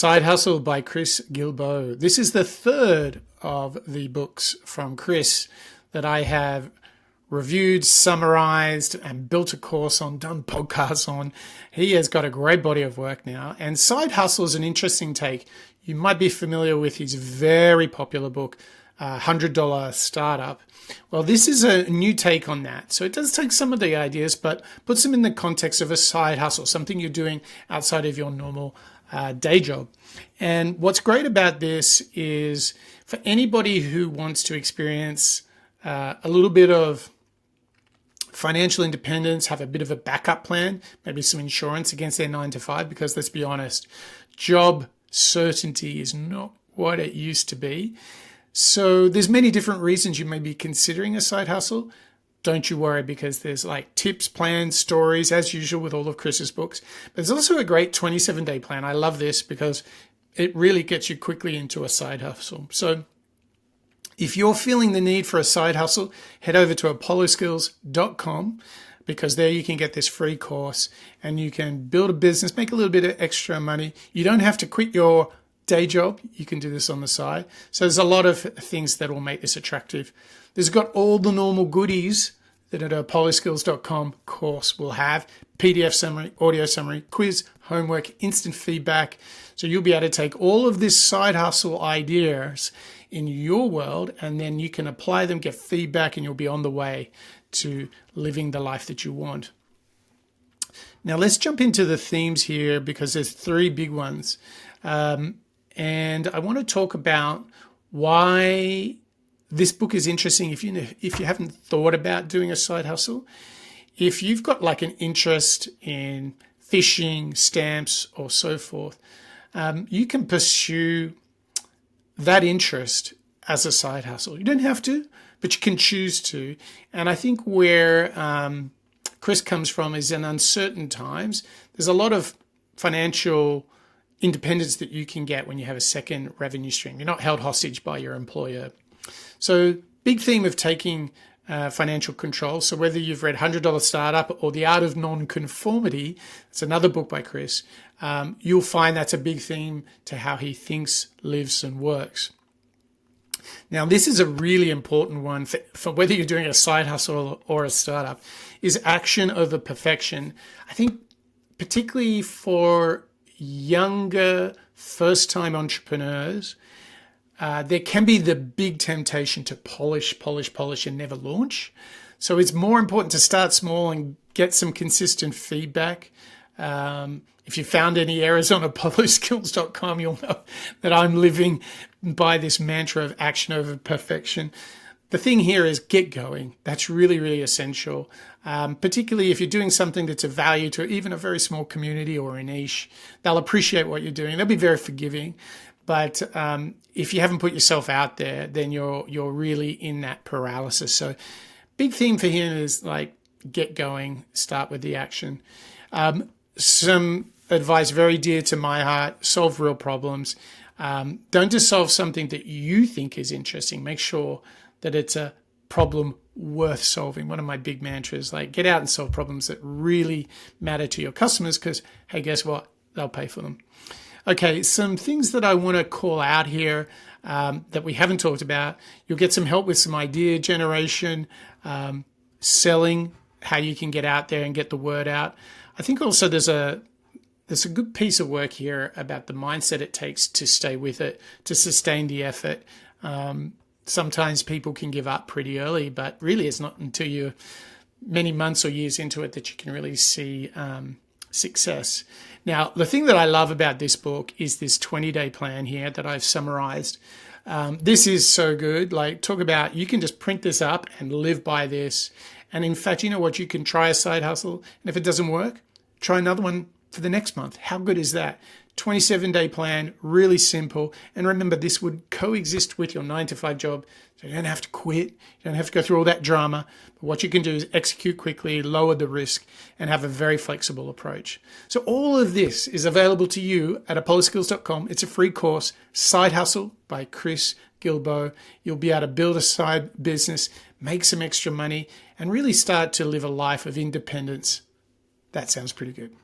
Side Hustle by Chris Guillebeau. This is the third of the books from Chris that I have reviewed, summarized, and built a course on, done podcasts on. He has got a great body of work now. And Side Hustle is an interesting take. You might be familiar with his very popular book, $100 Startup. Well, this is a new take on that. So it does take some of the ideas, but puts them in the context of a side hustle, something you're doing outside of your normal day job. And what's great about this is for anybody who wants to experience a little bit of financial independence, have a bit of a backup plan, maybe some insurance against their 9 to 5, because let's be honest, job certainty is not what it used to be. So there's many different reasons you may be considering a side hustle. Don't you worry, because there's like tips, plans, stories, as usual with all of Chris's books. But there's also a great 27-day plan. I love this because it really gets you quickly into a side hustle. So if you're feeling the need for a side hustle, head over to apolloskills.com, because there you can get this free course and you can build a business, make a little bit of extra money. You don't have to quit your day job. You can do this on the side. So there's a lot of things that will make this attractive. There's got all the normal goodies that an apolloskills.com course will have: PDF summary, audio summary, quiz, homework, instant feedback. So you'll be able to take all of this side hustle ideas in your world, and then you can apply them, get feedback, and you'll be on the way to living the life that you want. Now let's jump into the themes here, because there's 3 big ones. And I want to talk about why this book is interesting if you haven't thought about doing a side hustle. If you've got like an interest in fishing, stamps, or so forth, you can pursue that interest as a side hustle. You don't have to, but you can choose to. And I think where Chris comes from is in uncertain times. There's a lot of financial independence that you can get when you have a second revenue stream. You're not held hostage by your employer. So big theme of taking financial control. So whether you've read $100 Startup or The Art of Non-Conformity, it's another book by Chris, you'll find that's a big theme to how he thinks, lives, and works. Now, this is a really important one for whether you're doing a side hustle or a startup, is action over perfection. I think particularly for younger first-time entrepreneurs, there can be the big temptation to polish and never launch. So it's more important to start small and get some consistent feedback. If you found any errors on apolloskills.com, you'll know that I'm living by this mantra of action over perfection. The thing here is get going. That's really, really essential, particularly if you're doing something that's of value to even a very small community or a niche. They'll appreciate what you're doing. They'll be very forgiving. But if you haven't put yourself out there, then you're really in that paralysis. So big theme for him is like get going, start with the action. Some advice very dear to my heart: solve real problems. Don't just solve something that you think is interesting. Make sure that it's a problem worth solving. One of my big mantras, like get out and solve problems that really matter to your customers, because, hey, guess what? They'll pay for them. Okay, some things that I want to call out here that we haven't talked about. You'll get some help with some idea generation, selling, how you can get out there and get the word out. I think also there's a good piece of work here about the mindset it takes to stay with it, to sustain the effort. Sometimes people can give up pretty early, but really it's not until you're many months or years into it that you can really see success. Now, the thing that I love about this book is this 20-day plan here that I've summarized. This is so good. Like, talk about, you can just print this up and live by this. And in fact, you know what? You can try a side hustle, and if it doesn't work, try another one for the next month. How good is that? 27-day plan, really simple. And remember, this would coexist with your 9 to 5 job. So you don't have to quit. You don't have to go through all that drama. But what you can do is execute quickly, lower the risk, and have a very flexible approach. So all of this is available to you at apolloskills.com. It's a free course, Side Hustle by Chris Guillebeau. You'll be able to build a side business, make some extra money, and really start to live a life of independence. That sounds pretty good.